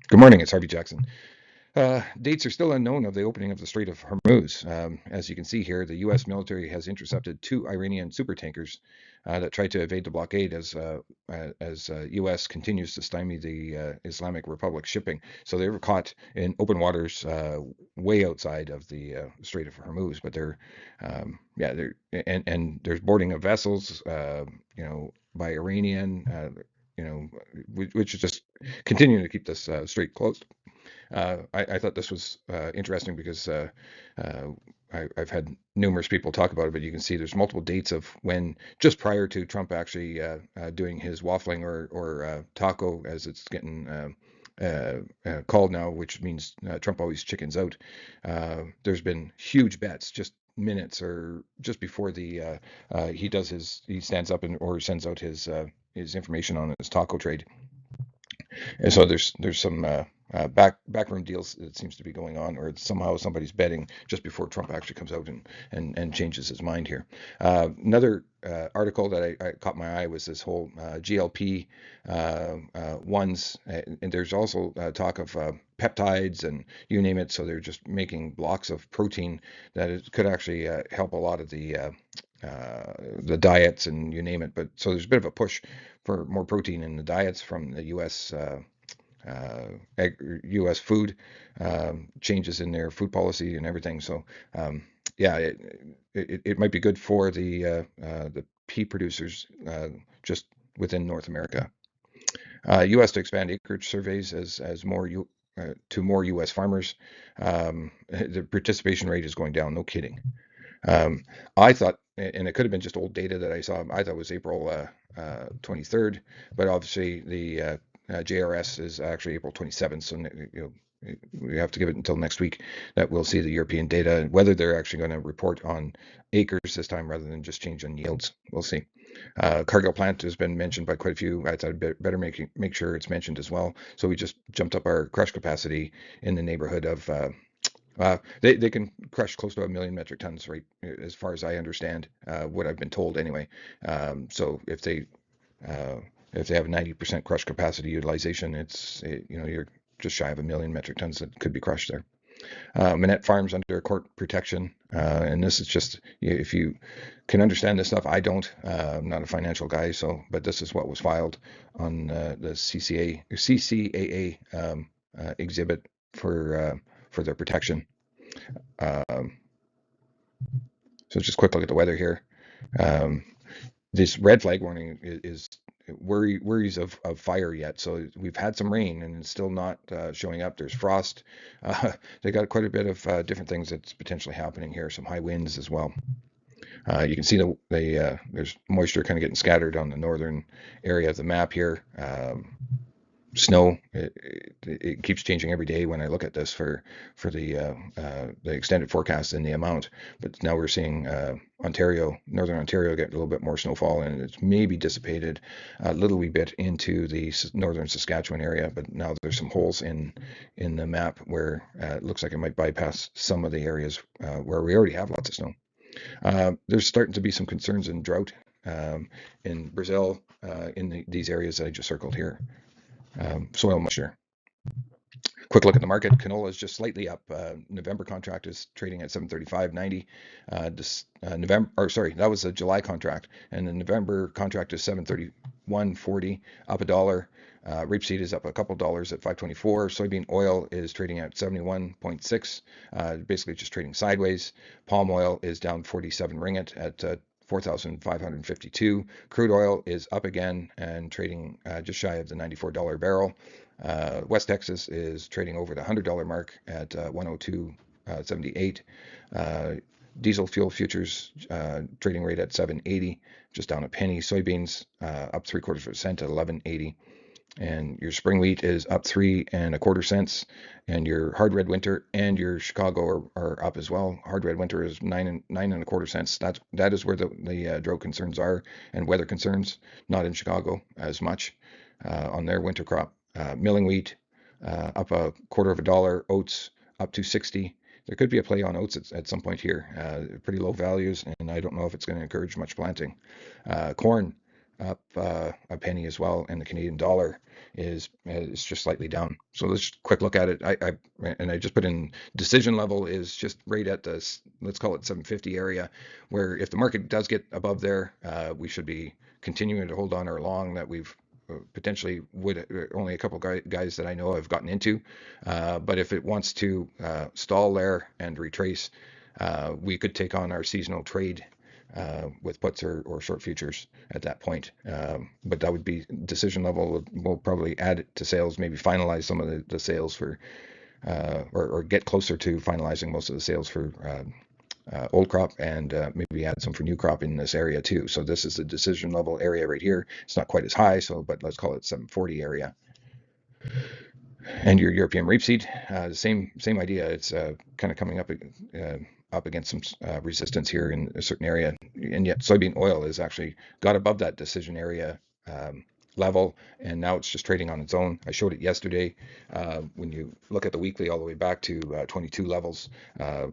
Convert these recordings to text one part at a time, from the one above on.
Good morning, it's Harvey Jackson. Dates are still unknown of the opening of the Strait of Hormuz. As you can see here, the U.S. military has intercepted two Iranian supertankers that tried to evade the blockade as U.S. continues to stymie the Islamic Republic shipping. So they were caught in open waters way outside of the Strait of Hormuz. But they're and there's boarding of vessels, by Iranian, which is just continuing to keep this strait closed. I thought this was interesting because uh, I've had numerous people talk about it, but you can see there's multiple dates of when, just prior to Trump actually doing his waffling or taco, as it's getting called now, which means Trump always chickens out. There's been huge bets just minutes or just before he stands up and or sends out his information on his taco trade. And so there's some backroom deals that seems to be going on, or somehow somebody's betting just before Trump actually comes out and changes his mind here. Another article that I caught my eye was this whole GLP ones, and there's also talk of peptides and you name it. So they're just making blocks of protein that it could actually help a lot of the diets and you name it. But so there's a bit of a push for more protein in the diets from the U.S. U.S. food changes in their food policy and everything. So yeah, it might be good for the pea producers just within North America. U.S. to expand acreage surveys as more to more U.S. farmers. The participation rate is going down. No kidding. I thought, and it could have been just old data that I saw. I thought it was April 23rd, but obviously the JRS is actually April 27th. So we have to give it until next week that we'll see the European data, whether they're actually going to report on acres this time rather than just change on yields. We'll see. Cargill plant has been mentioned by quite a few. I thought I'd better make sure it's mentioned as well. So we just jumped up our crush capacity in the neighborhood of they can crush close to 1 million metric tons, right? As far as I understand, what I've been told anyway. So if they have 90% crush capacity utilization, you're just shy of 1 million metric tons that could be crushed there. Manette Farms under court protection, and this is just if you can understand this stuff. I don't. I'm not a financial guy, but this is what was filed on the CCAA exhibit for their protection. Um, so just a quick look at the weather here. Um, this red flag warning is worries of fire yet. So we've had some rain and it's still not showing up. There's frost. They got quite a bit of different things that's potentially happening here. Some high winds as well. You can see there's moisture kind of getting scattered on the northern area of the map here. Snow, it keeps changing every day when I look at this for the extended forecast and the amount. But now we're seeing northern Ontario get a little bit more snowfall, and it's maybe dissipated a little wee bit into the northern Saskatchewan area. But now there's some holes in the map where it looks like it might bypass some of the areas where we already have lots of snow. There's starting to be some concerns in drought in Brazil in these areas that I just circled here. Soil moisture. Quick look at the market. Canola is just slightly up. November contract is trading at 735.90. That was a July contract, and the November contract is 731.40, up $1. Rapeseed is up a couple dollars at 524. Soybean oil is trading at 71.6, basically just trading sideways. Palm oil is down 47 ringgit at 4,552. Crude oil is up again and trading just shy of the $94 barrel. West Texas is trading over the $100 mark at 102.78. Diesel fuel futures trading rate at 7.80, just down a penny. Soybeans up 0.75% at 11.80. And your spring wheat is up 3.25 cents, and your hard red winter and your Chicago are up as well. Hard red winter is 9.25 cents. That is where the drought concerns are and weather concerns. Not in Chicago as much on their winter crop. Milling wheat up $0.25. Oats up to 60. There could be a play on oats at some point here. Pretty low values, and I don't know if it's going to encourage much planting. Corn up a penny as well, and the Canadian dollar is just slightly down. So let's just quick look at it. I just put in decision level is just right at this, let's call it 750 area, where if the market does get above there, we should be continuing to hold on our long that we've potentially would only a couple guys that I know have gotten into. But if it wants to stall there and retrace, we could take on our seasonal trade with puts or short futures at that point. But that would be decision level. We'll probably add it to sales, maybe finalize some of the sales for, or get closer to finalizing most of the sales for old crop, and maybe add some for new crop in this area too. So this is the decision level area right here. It's not quite as high, so but let's call it 740 area. And your European rapeseed, same idea. It's kind of coming up against some resistance here in a certain area, and yet soybean oil has actually got above that decision area level, and now it's just trading on its own. I showed it yesterday. When you look at the weekly all the way back to 22 levels,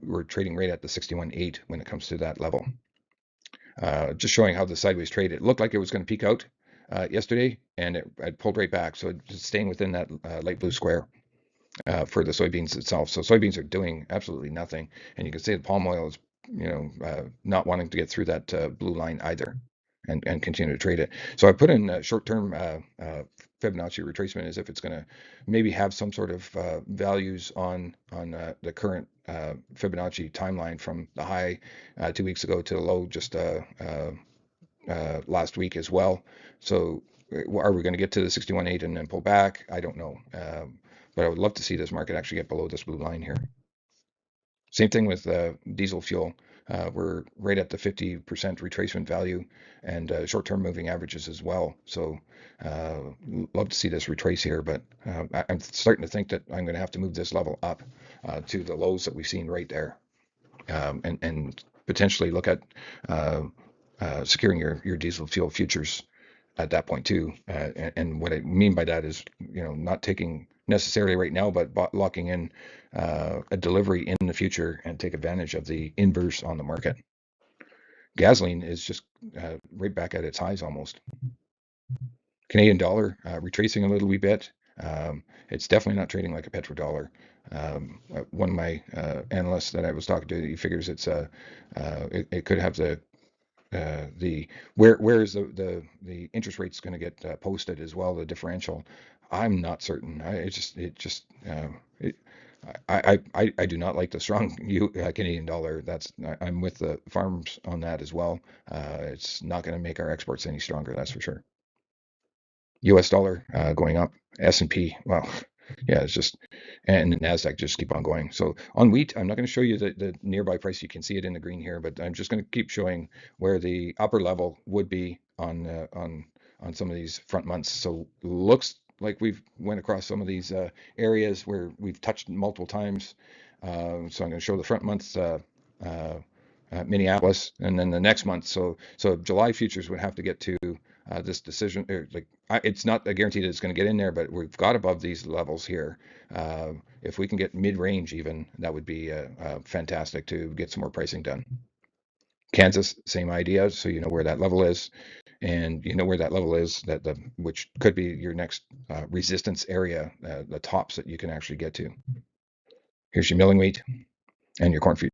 we're trading right at the 61.8 when it comes to that level. Just showing how the sideways trade. It looked like it was going to peak out yesterday, and it pulled right back. So just staying within that light blue square for the soybeans itself. So soybeans are doing absolutely nothing, and you can see the palm oil is, not wanting to get through that blue line either, and continue to trade it. So I put in short-term Fibonacci retracement as if it's going to maybe have some sort of values on the current Fibonacci timeline from the high 2 weeks ago to the low just last week as well. So are we going to get to the 61.8 and then pull back? I don't know. But I would love to see this market actually get below this blue line here. Same thing with diesel fuel. We're right at the 50% retracement value, and short-term moving averages as well. So love to see this retrace here, but I'm starting to think that I'm going to have to move this level up to the lows that we've seen right there, and potentially look at securing your diesel fuel futures at that point too. And what I mean by that is, not taking necessarily right now, but locking in a delivery in the future and take advantage of the inverse on the market. Gasoline is just right back at its highs almost. Canadian dollar retracing a little wee bit. It's definitely not trading like a petrodollar. One of my analysts that I was talking to, he figures it could have where is the interest rates going to get posted as well, the differential. I'm not certain. I do not like the strong Canadian dollar. I'm with the farms on that as well. It's not going to make our exports any stronger, that's for sure. US dollar going up. S&P, well, yeah, it's just, and the Nasdaq just keep on going. So on wheat, I'm not going to show you the nearby price. You can see it in the green here, but I'm just going to keep showing where the upper level would be on some of these front months. So looks like we've went across some of these areas where we've touched multiple times. So I'm going to show the front months. Minneapolis, and then the next month. So July futures would have to get to this decision. It's not a guarantee that it's going to get in there, but we've got above these levels here. If we can get mid-range even, that would be fantastic to get some more pricing done. Kansas, same idea. So you know where that level is, and you know where that level is, which could be your next resistance area, the tops that you can actually get to. Here's your milling wheat and your corn futures.